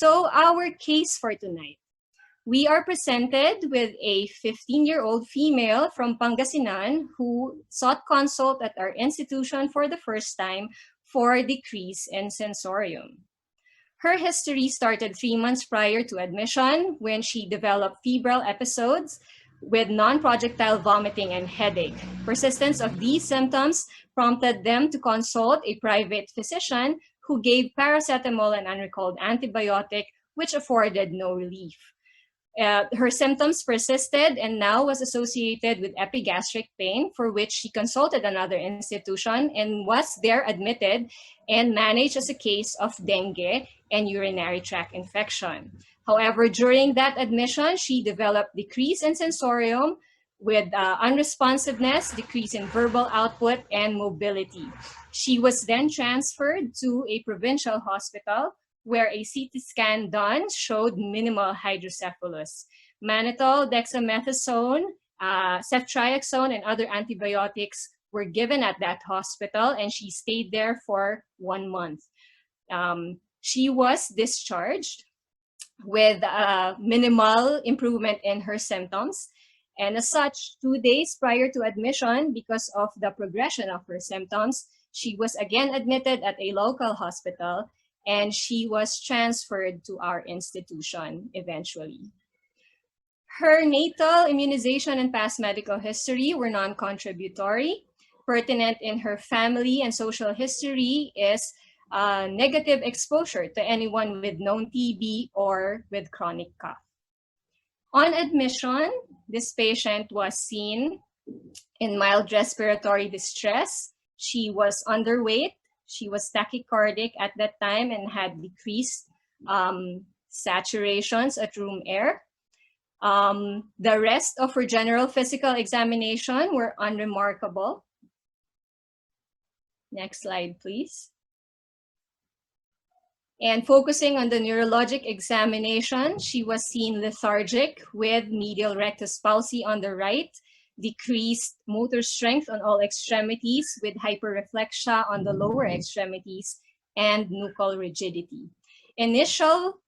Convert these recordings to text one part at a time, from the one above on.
So our case for tonight. We are presented with a 15-year-old female from Pangasinan who sought consult at our institution for the first time for decrease in sensorium. Her history started 3 months prior to admission when she developed febrile episodes with non-projectile vomiting and headache. Persistence of these symptoms prompted them to consult a private physician who gave paracetamol and unrecalled antibiotic, which afforded no relief. Her symptoms persisted and now was associated with epigastric pain, for which she consulted another institution and was there admitted and managed as a case of dengue and urinary tract infection. However, during that admission, she developed decrease in sensorium with unresponsiveness, decrease in verbal output, and mobility. She was then transferred to a provincial hospital where a CT scan done showed minimal hydrocephalus. Mannitol, dexamethasone, ceftriaxone, and other antibiotics were given at that hospital, and she stayed there for 1 month. She was discharged with minimal improvement in her symptoms. And as such, 2 days prior to admission, because of the progression of her symptoms, she was again admitted at a local hospital, and she was transferred to our institution eventually. Her natal immunization and past medical history were non-contributory. Pertinent in her family and social history is negative exposure to anyone with known TB or with chronic cough. On admission, this patient was seen in mild respiratory distress. She was underweight. She was tachycardic at that time and had decreased saturations at room air. The rest of her general physical examination were unremarkable. Next slide, please. And focusing on the neurologic examination, she was seen lethargic with medial rectus palsy on the right, decreased motor strength on all extremities with hyperreflexia on the lower extremities, and nuchal rigidity. Initial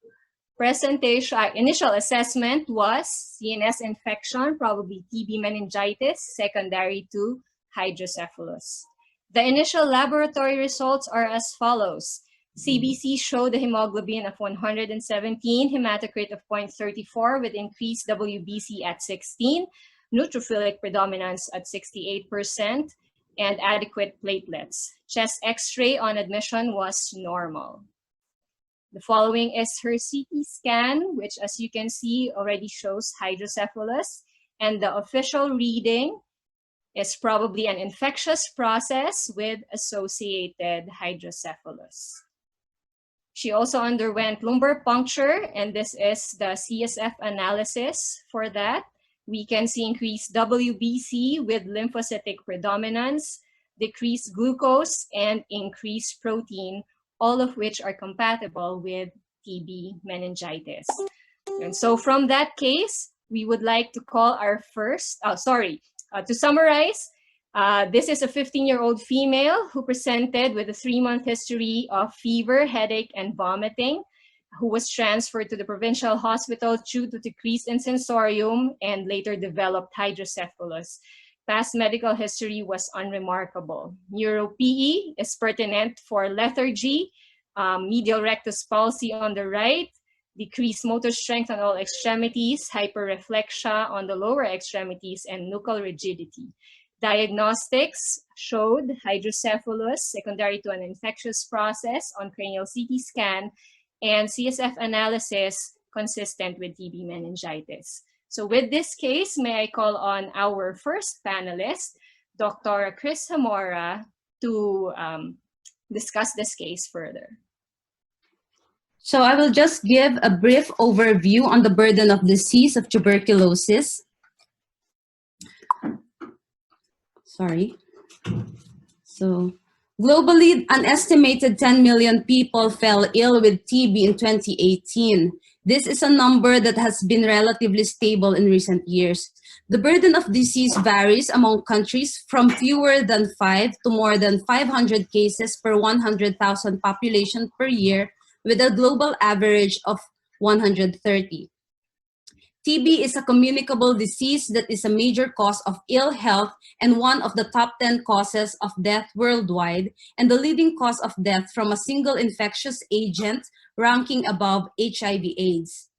assessment was CNS infection, probably TB meningitis, secondary to hydrocephalus. The initial laboratory results are as follows. CBC showed a hemoglobin of 117, hematocrit of 0.34 with increased WBC at 16, neutrophilic predominance at 68%, and adequate platelets. Chest X-ray on admission was normal. The following is her CT scan, which, as you can see, already shows hydrocephalus, and the official reading is probably an infectious process with associated hydrocephalus. She also underwent lumbar puncture, and this is the CSF analysis for that. We can see increased WBC with lymphocytic predominance, decreased glucose, and increased protein, all of which are compatible with TB meningitis. And so from that case, we would like to call our first, to summarize, this is a 15-year-old female who presented with a 3-month history of fever, headache, and vomiting, who was transferred to the provincial hospital due to decrease in sensorium and later developed hydrocephalus. Past medical history was unremarkable. Neuro-PE is pertinent for lethargy, medial rectus palsy on the right, decreased motor strength on all extremities, hyperreflexia on the lower extremities, and nuchal rigidity. Diagnostics showed hydrocephalus secondary to an infectious process on cranial CT scan, and CSF analysis consistent with TB meningitis. So with this case, may I call on our first panelist, Dr. Crist, to discuss this case further. So I will just give a brief overview on the burden of disease of tuberculosis. So globally, an estimated 10 million people fell ill with TB in 2018. This is a number that has been relatively stable in recent years. The burden of disease varies among countries from fewer than 5 to more than 500 cases per 100,000 population per year with a global average of 130. TB is a communicable disease that is a major cause of ill health and one of the top 10 causes of death worldwide, and the leading cause of death from a single infectious agent, ranking above HIV/AIDS.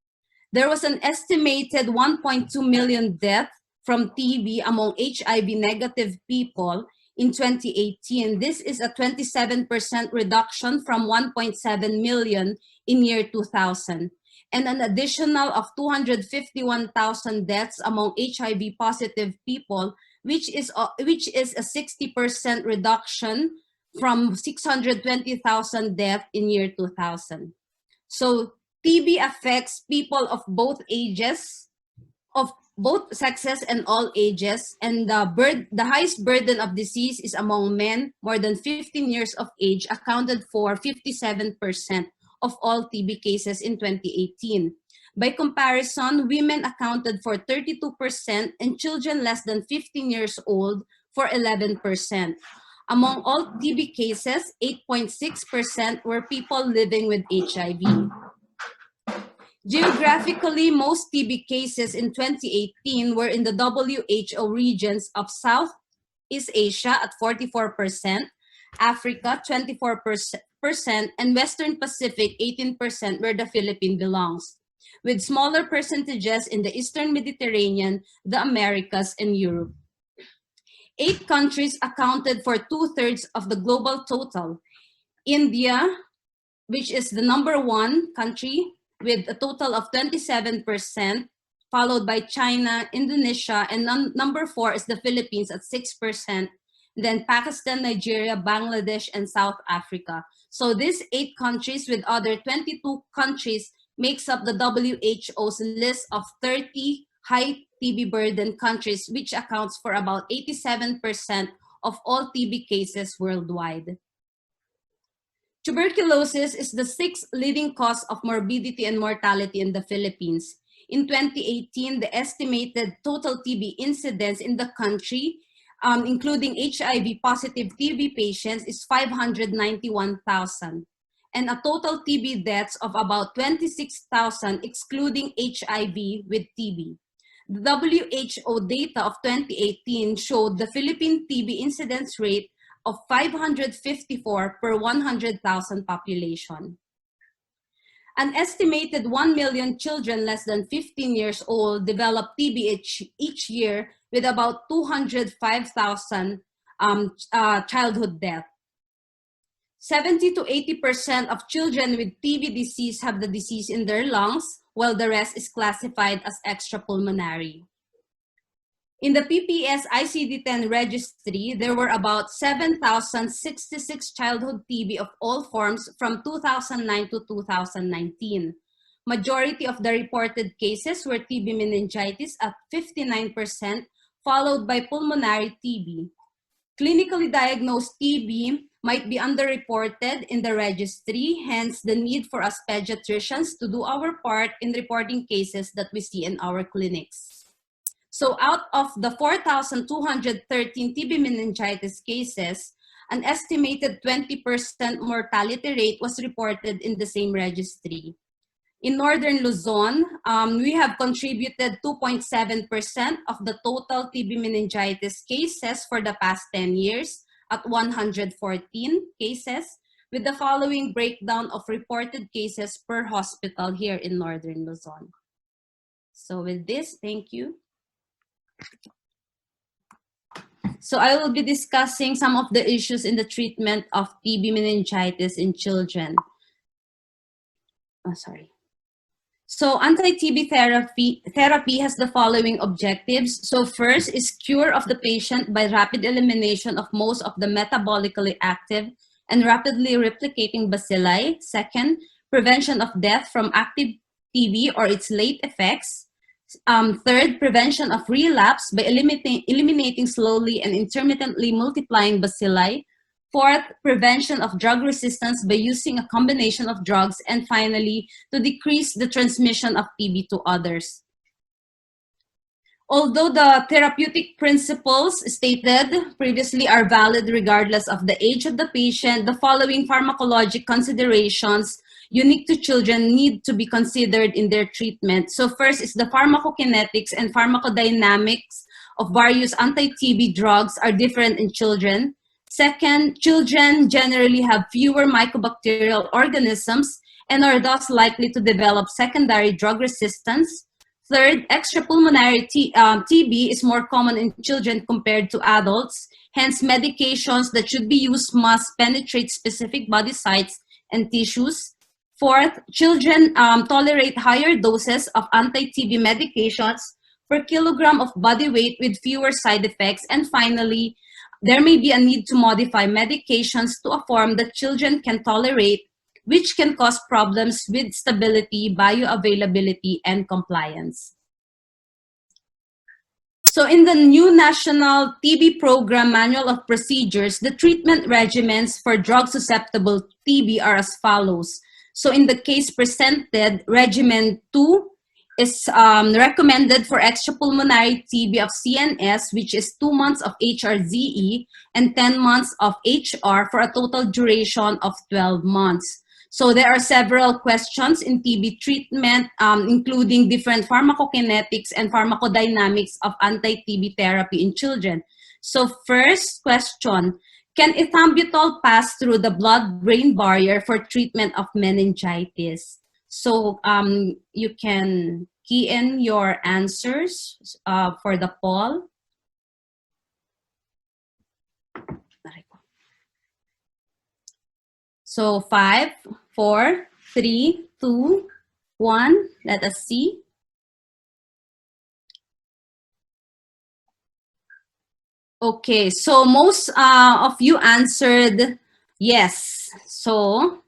There was an estimated 1.2 million deaths from TB among HIV-negative people in 2018. This is a 27% reduction from 1.7 million in year 2000. And an additional of 251,000 deaths among HIV-positive people, which is a 60% reduction from 620,000 deaths in year 2000. So TB affects people of both ages, of both sexes and all ages, and the highest burden of disease is among men more than 15 years of age, accounted for 57% of all TB cases in 2018. By comparison, women accounted for 32% and children less than 15 years old for 11%. Among all TB cases, 8.6% were people living with HIV. Geographically, most TB cases in 2018 were in the WHO regions of Southeast Asia at 44%, Africa 24%, and Western Pacific 18%, where the Philippines belongs, with smaller percentages in the Eastern Mediterranean, the Americas, and Europe. 8 countries accounted for 2/3 of the global total. India, which is the number 1 country with a total of 27%, followed by China, Indonesia, and number 4 is the Philippines at 6%, then Pakistan, Nigeria, Bangladesh, and South Africa. So these 8 countries with other 22 countries makes up the WHO's list of 30 high TB burden countries, which accounts for about 87% of all TB cases worldwide. Tuberculosis is the 6th leading cause of morbidity and mortality in the Philippines. In 2018, the estimated total TB incidence in the country, including HIV-positive TB patients, is 591,000, and a total TB deaths of about 26,000, excluding HIV with TB. The WHO data of 2018 showed the Philippine TB incidence rate of 554 per 100,000 population. An estimated 1 million children less than 15 years old develop TB each year, with about 205,000 childhood deaths. 70 to 80% of children with TB disease have the disease in their lungs, while the rest is classified as extrapulmonary. In the PPS ICD-10 registry, there were about 7,066 childhood TB of all forms from 2009 to 2019. Majority of the reported cases were TB meningitis at 59%, followed by pulmonary TB. Clinically diagnosed TB might be underreported in the registry, hence the need for us pediatricians to do our part in reporting cases that we see in our clinics. So out of the 4,213 TB meningitis cases, an estimated 20% mortality rate was reported in the same registry. In Northern Luzon, we have contributed 2.7% of the total TB meningitis cases for the past 10 years at 114 cases, with the following breakdown of reported cases per hospital here in Northern Luzon. So with this, thank you. So I will be discussing some of the issues in the treatment of TB meningitis in children. So anti-TB therapy has the following objectives. So first is cure of the patient by rapid elimination of most of the metabolically active and rapidly replicating bacilli. Second, prevention of death from active TB or its late effects. Third, prevention of relapse by eliminating slowly and intermittently multiplying bacilli. Fourth, prevention of drug resistance by using a combination of drugs. And finally, to decrease the transmission of TB to others. Although the therapeutic principles stated previously are valid regardless of the age of the patient, the following pharmacologic considerations unique to children need to be considered in their treatment. So first is the pharmacokinetics and pharmacodynamics of various anti-TB drugs are different in children. Second, children generally have fewer mycobacterial organisms and are thus likely to develop secondary drug resistance. Third, extrapulmonary TB is more common in children compared to adults. Hence, medications that should be used must penetrate specific body sites and tissues. Fourth, children tolerate higher doses of anti-TB medications per kilogram of body weight with fewer side effects. And finally, there may be a need to modify medications to a form that children can tolerate, which can cause problems with stability, bioavailability, and compliance. So in the new National TB Program Manual of Procedures, the treatment regimens for drug-susceptible TB are as follows. So in the case presented, regimen 2 is recommended for extrapulmonary TB of CNS, which is 2 months of HRZE and 10 months of HR for a total duration of 12 months. So there are several questions in TB treatment, including different pharmacokinetics and pharmacodynamics of anti-TB therapy in children. So first question, can ethambutol pass through the blood-brain barrier for treatment of meningitis? So you can key in your answers for the poll. So 5, 4, 3, 2, 1. Let us see. Okay, so most of you answered yes. So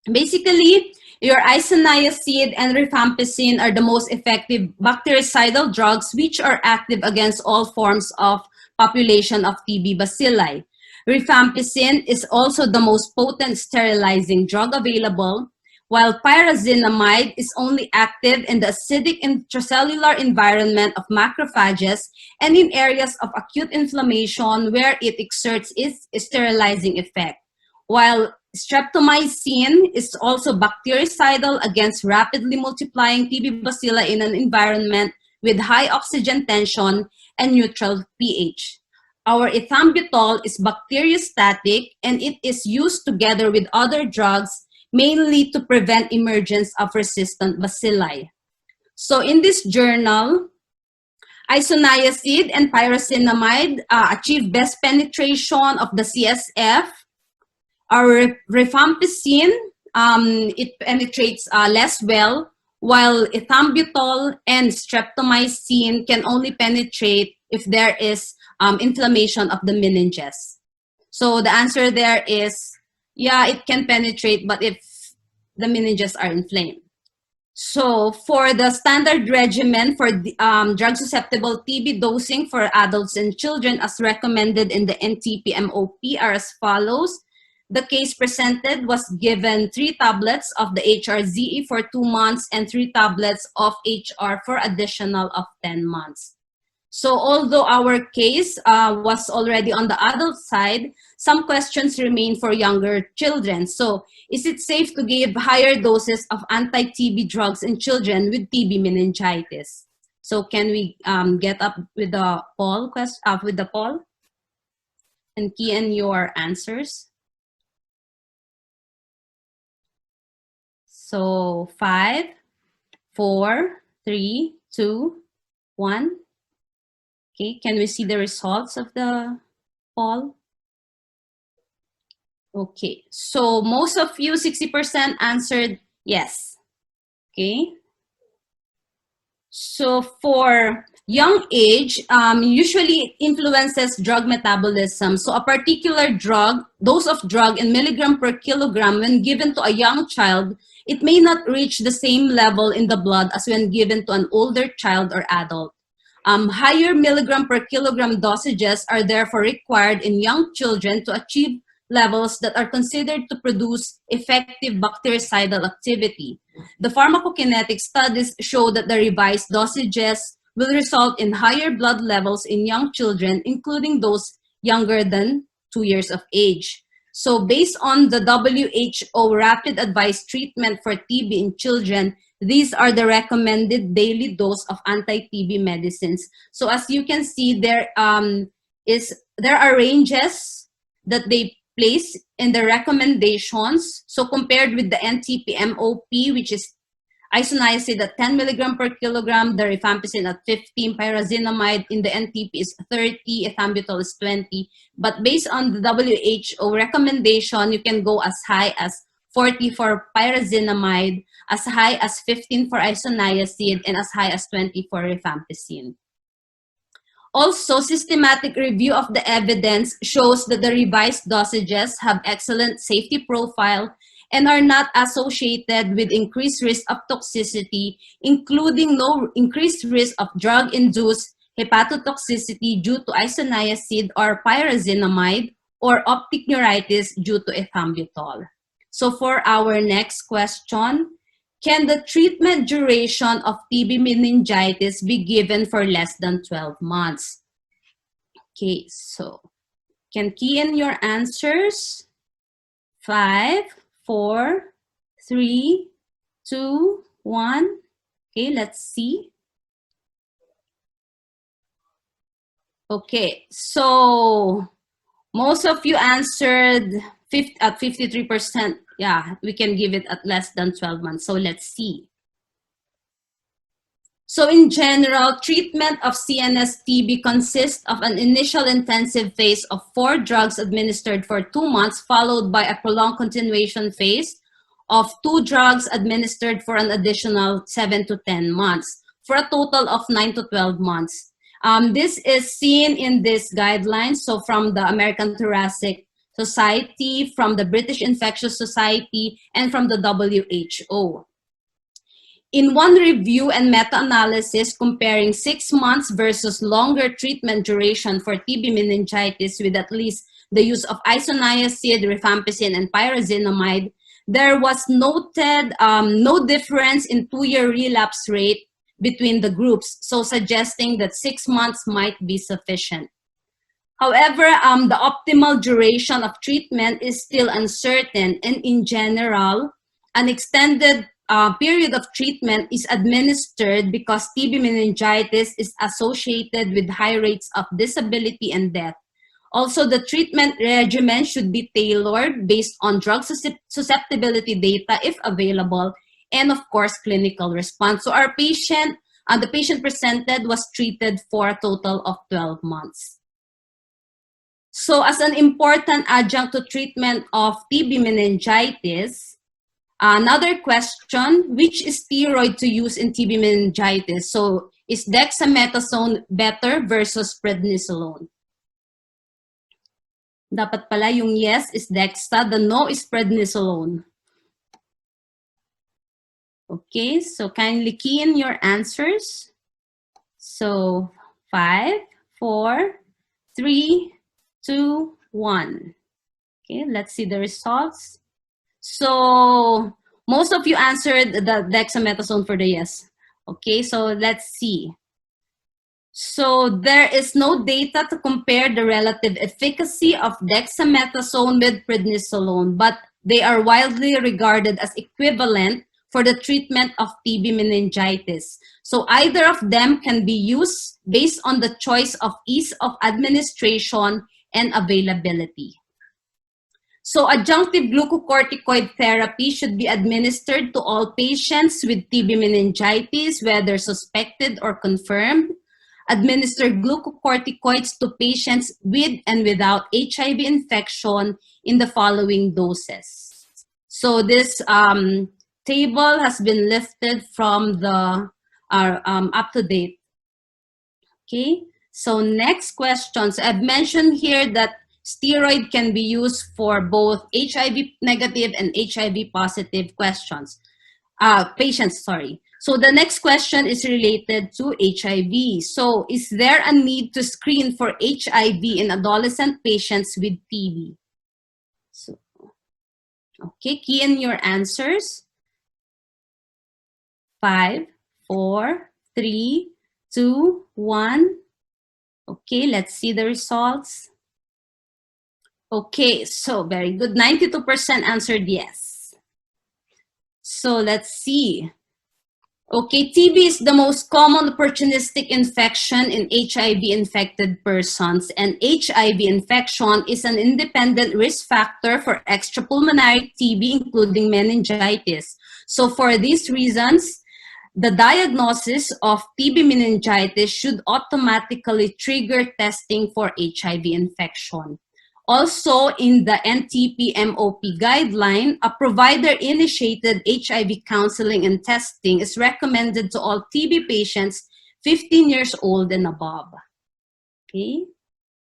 basically, your isoniazid and rifampicin are the most effective bactericidal drugs which are active against all forms of population of TB bacilli. Rifampicin is also the most potent sterilizing drug available, while pyrazinamide is only active in the acidic intracellular environment of macrophages and in areas of acute inflammation where it exerts its sterilizing effect, while streptomycin is also bactericidal against rapidly multiplying TB bacilli in an environment with high oxygen tension and neutral pH. Our ethambutol is bacteriostatic and it is used together with other drugs mainly to prevent emergence of resistant bacilli. So in this journal, isoniazid and pyrazinamide achieve best penetration of the CSF. Our rifampicin, it penetrates less well, while ethambutol and streptomycin can only penetrate if there is inflammation of the meninges. So the answer there is, yeah, it can penetrate, but if the meninges are inflamed. So for the standard regimen for drug-susceptible TB dosing for adults and children as recommended in the NTP-MOP are as follows. The case presented was given 3 tablets of the HRZE for 2 months and 3 tablets of HR for additional of 10 months. So although our case was already on the adult side, some questions remain for younger children. So is it safe to give higher doses of anti-TB drugs in children with TB meningitis? So can we get up with the poll and key in your answers? So 5, 4, 3, 2, 1. Okay, can we see the results of the poll? Okay, so most of you, 60% answered yes. Okay. So for young age, usually influences drug metabolism. So a particular drug, dose of drug in milligram per kilogram when given to a young child, it may not reach the same level in the blood as when given to an older child or adult. Higher milligram per kilogram dosages are therefore required in young children to achieve levels that are considered to produce effective bactericidal activity. The pharmacokinetic studies show that the revised dosages will result in higher blood levels in young children, including those younger than 2 years of age. So based on the WHO rapid advice treatment for TB in children, these are the recommended daily dose of anti-TB medicines. So as you can see, there are ranges that they place in the recommendations. So compared with the NTP-MOP, which is isoniazid at 10 milligram per kilogram, the rifampicin at 15, pyrazinamide in the NTP is 30, ethambutol is 20. But based on the WHO recommendation, you can go as high as 40 for pyrazinamide, as high as 15 for isoniazid, and as high as 20 for rifampicin. Also, systematic review of the evidence shows that the revised dosages have excellent safety profile and are not associated with increased risk of toxicity, including no increased risk of drug-induced hepatotoxicity due to isoniazid or pyrazinamide, or optic neuritis due to ethambutol. So for our next question, can the treatment duration of TB meningitis be given for less than 12 months? Okay, so can key in your answers. 5, 4, 3, 2, 1. Okay, let's see. Okay, so most of you answered at 53%. Yeah, we can give it at less than 12 months. So let's see. So in general, treatment of CNS TB consists of an initial intensive phase of 4 drugs administered for 2 months, followed by a prolonged continuation phase of 2 drugs administered for an additional 7 to 10 months, for a total of 9 to 12 months. This is seen in this guidelines, so from the American Thoracic Society, from the British Infectious Society, and from the WHO. In one review and meta-analysis comparing 6 months versus longer treatment duration for TB meningitis with at least the use of isoniazid, rifampicin, and pyrazinamide, there was noted no difference in 2-year relapse rate between the groups, so suggesting that 6 months might be sufficient. However, the optimal duration of treatment is still uncertain, and in general, an extended period of treatment is administered because TB meningitis is associated with high rates of disability and death. Also, the treatment regimen should be tailored based on drug susceptibility data if available, and of course, clinical response. So our patient, the patient presented was treated for a total of 12 months. So as an important adjunct to treatment of TB meningitis, another question, which steroid to use in TB meningitis? So is dexamethasone better versus prednisolone? Dapat pala yung yes is dexa, the no is prednisolone. Okay, so kindly key in your answers. So 5, 4, 3, 2, 1. Okay, let's see the results. So most of you answered the dexamethasone for the yes. Okay, so let's see. So there is no data to compare the relative efficacy of dexamethasone with prednisolone, but they are widely regarded as equivalent for the treatment of TB meningitis. So either of them can be used based on the choice of ease of administration and availability. So adjunctive glucocorticoid therapy should be administered to all patients with TB meningitis, whether suspected or confirmed. Administer glucocorticoids to patients with and without HIV infection in the following doses. So this table has been lifted from the up-to-date. Okay, so next question. So I've mentioned here that steroid can be used for both HIV negative and HIV positive patients, sorry. So the next question is related to HIV. So is there a need to screen for HIV in adolescent patients with TB? So, okay, key in your answers. 5, 4, 3, 2, 1. Okay, let's see the results. Okay, so very good. 92% answered yes. So let's see. Okay, TB is the most common opportunistic infection in HIV-infected persons, and HIV infection is an independent risk factor for extrapulmonary TB, including meningitis. So for these reasons, the diagnosis of TB meningitis should automatically trigger testing for HIV infection. Also, in the NTP-MOP guideline, a provider-initiated HIV counseling and testing is recommended to all TB patients 15 years old and above. Okay,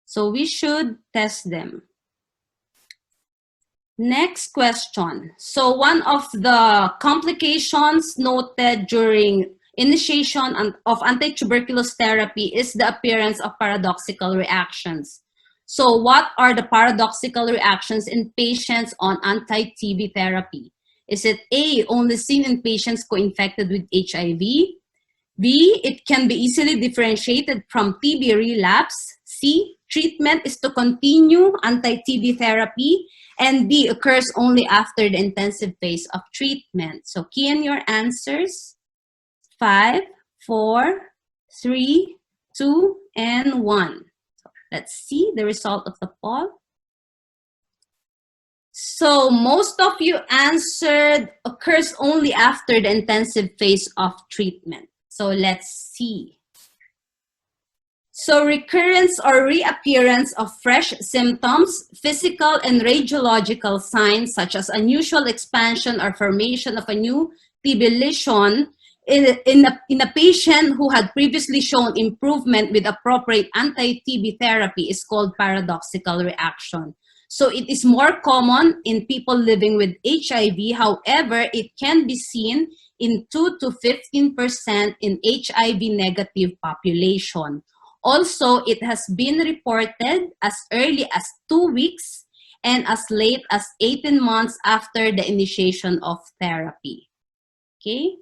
so we should test them. Next question. So one of the complications noted during initiation of antituberculous therapy is the appearance of paradoxical reactions. So what are the paradoxical reactions in patients on anti-TB therapy? Is it A, only seen in patients co-infected with HIV? B, it can be easily differentiated from TB relapse. C, treatment is to continue anti-TB therapy. And D, occurs only after the intensive phase of treatment. So key in your answers. 5, 4, 3, 2, and 1. So let's see the result of the poll. So most of you answered occurs only after the intensive phase of treatment. So let's see. So recurrence or reappearance of fresh symptoms, physical and radiological signs such as unusual expansion or formation of a new TB lesion in a patient who had previously shown improvement with appropriate anti-TB therapy is called paradoxical reaction. So it is more common in people living with HIV. However, it can be seen in 2 to 15% in HIV negative population. Also, it has been reported as early as 2 weeks and as late as 18 months after the initiation of therapy. Okay.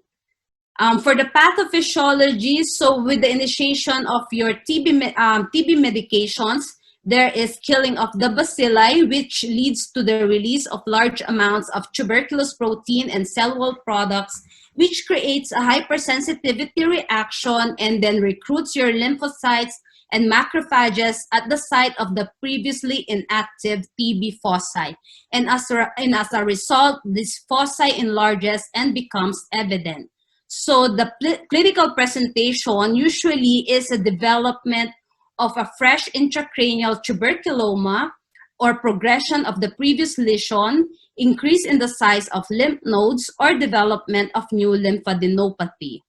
For the pathophysiology, so with the initiation of your TB medications, there is killing of the bacilli, which leads to the release of large amounts of tuberculous protein and cell wall products, which creates a hypersensitivity reaction and then recruits your lymphocytes and macrophages at the site of the previously inactive TB foci. And as a result, this foci enlarges and becomes evident. So the clinical presentation usually is a development of a fresh intracranial tuberculoma or progression of the previous lesion, increase in the size of lymph nodes, or development of new lymphadenopathy.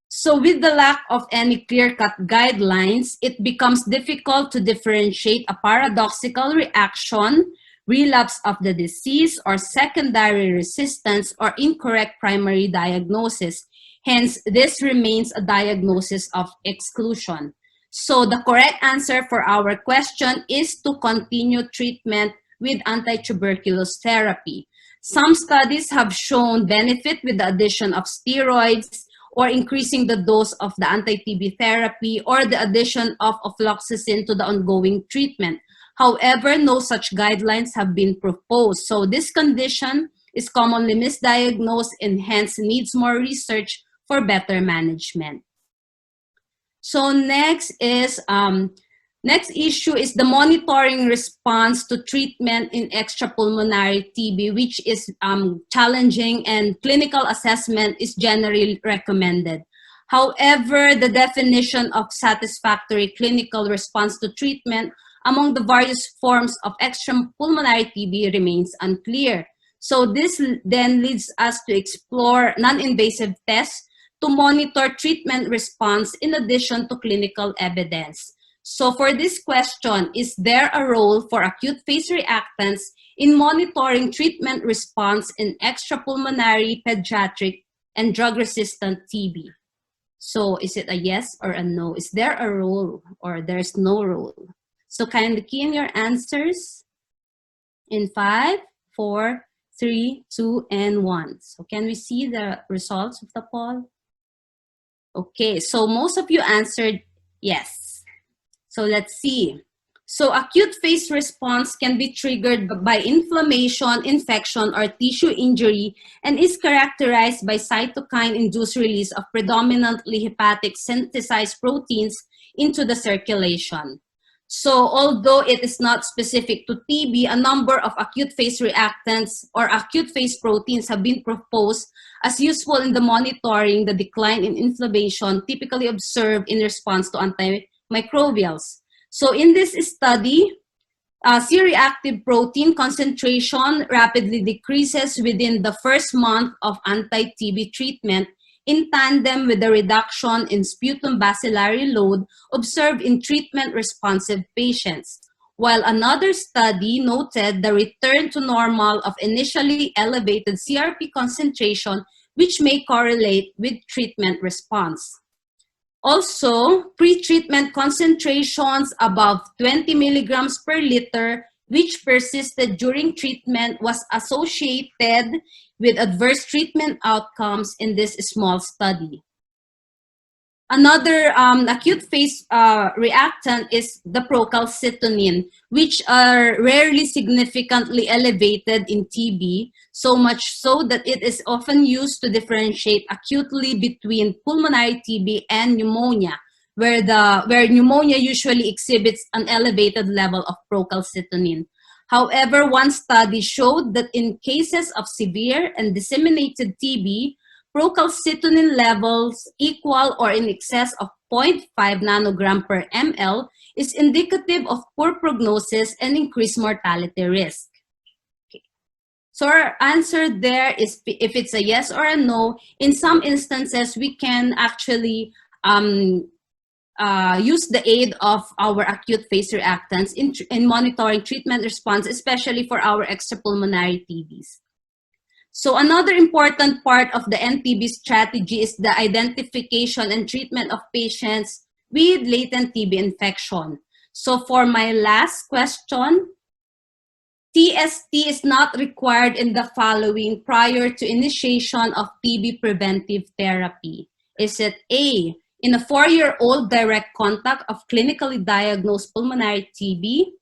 So with the lack of any clear-cut guidelines, it becomes difficult to differentiate a paradoxical reaction, relapse of the disease, or secondary resistance, or incorrect primary diagnosis. Hence, this remains a diagnosis of exclusion. So the correct answer for our question is to continue treatment with antituberculous therapy. Some studies have shown benefit with the addition of steroids or increasing the dose of the anti-TB therapy or the addition of ofloxacin to the ongoing treatment. However, no such guidelines have been proposed. So this condition is commonly misdiagnosed and hence needs more research for better management. So next issue is the monitoring response to treatment in extrapulmonary TB, which is challenging, and clinical assessment is generally recommended. However, the definition of satisfactory clinical response to treatment among the various forms of extrapulmonary TB remains unclear. So this then leads us to explore non-invasive tests to monitor treatment response in addition to clinical evidence. So for this question, is there a role for acute phase reactants in monitoring treatment response in extrapulmonary, pediatric, and drug-resistant TB? So is it a yes or a no? Is there a role or there's no role? So kindly key in your answers in 5, 4, 3, 2, and 1. So can we see the results of the poll? Okay, so most of you answered yes. So let's see. So acute phase response can be triggered by inflammation, infection, or tissue injury and is characterized by cytokine-induced release of predominantly hepatic synthesized proteins into the circulation. So although it is not specific to TB, a number of acute phase reactants or acute phase proteins have been proposed as useful in the monitoring the decline in inflammation typically observed in response to antimicrobials. So in this study, C-reactive protein concentration rapidly decreases within the first month of anti-TB treatment in tandem with the reduction in sputum bacillary load observed in treatment-responsive patients, while another study noted the return to normal of initially elevated CRP concentration, which may correlate with treatment response. Also, pre-treatment concentrations above 20 milligrams per liter, which persisted during treatment, was associated with adverse treatment outcomes in this small study. Another acute phase reactant is the procalcitonin, which are rarely significantly elevated in TB, so much so that it is often used to differentiate acutely between pulmonary TB and pneumonia, where pneumonia usually exhibits an elevated level of procalcitonin. However, one study showed that in cases of severe and disseminated TB, procalcitonin levels equal or in excess of 0.5 nanogram per ml is indicative of poor prognosis and increased mortality risk. Okay. So our answer there is if it's a yes or a no. In some instances, we can actually use the aid of our acute phase reactants in monitoring treatment response, especially for our extrapulmonary TBs. So another important part of the NTB strategy is the identification and treatment of patients with latent TB infection. So for my last question, TST is not required in the following prior to initiation of TB preventive therapy. Is it A, in a 4-year-old direct contact of clinically diagnosed pulmonary TB,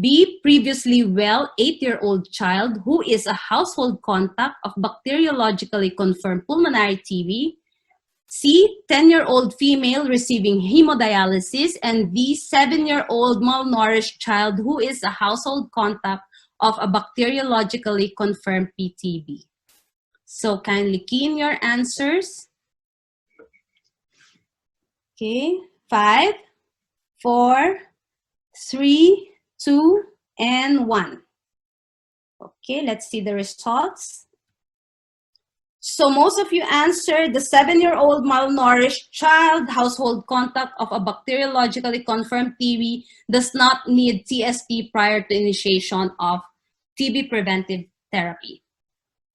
B, previously well 8-year-old child who is a household contact of bacteriologically confirmed pulmonary TB, C, 10-year-old female receiving hemodialysis, and D, 7-year-old malnourished child who is a household contact of a bacteriologically confirmed PTB. So kindly key in your answers. Okay, 5, 4, 3, 2, and 1. Okay, let's see the results. So most of you answered the 7-year-old malnourished child household contact of a bacteriologically confirmed TB does not need TST prior to initiation of TB preventive therapy.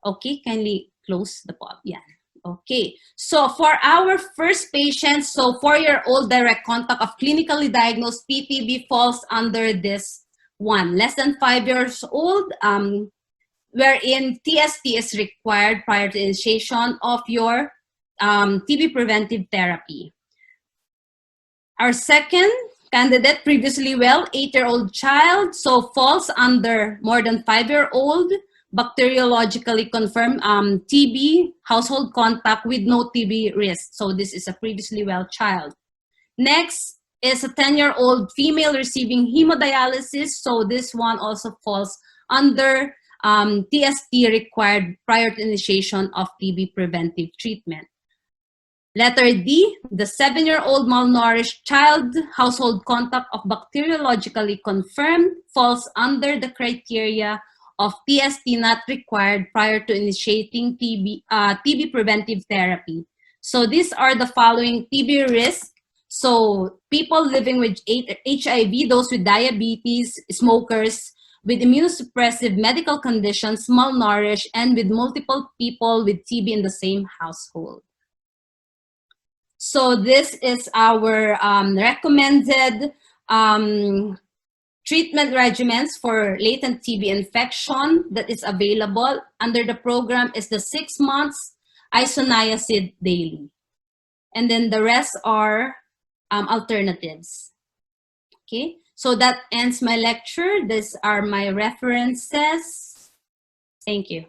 Okay, kindly close the poll. Yeah. Okay, so for our first patient, so 4-year-old direct contact of clinically diagnosed PTB falls under this one, less than 5 years old, wherein TST is required prior to initiation of your TB preventive therapy. Our second candidate, previously well, 8-year-old child, so falls under more than 5-year-old, bacteriologically confirmed TB, household contact with no TB risk. So this is a previously well child. Next is a 10-year-old female receiving hemodialysis. So this one also falls under TST required prior to initiation of TB preventive treatment. Letter D, the 7-year-old malnourished child, household contact of bacteriologically confirmed, falls under the criteria of TST not required prior to initiating TB preventive therapy. So these are the following TB risks. So people living with HIV, those with diabetes, smokers, with immunosuppressive medical conditions, malnourished, and with multiple people with TB in the same household. So this is our recommended treatment regimens for latent TB infection that is available under the program is the 6 months isoniazid daily. And then the rest are alternatives. Okay, So that ends my lecture. These are my references. Thank you.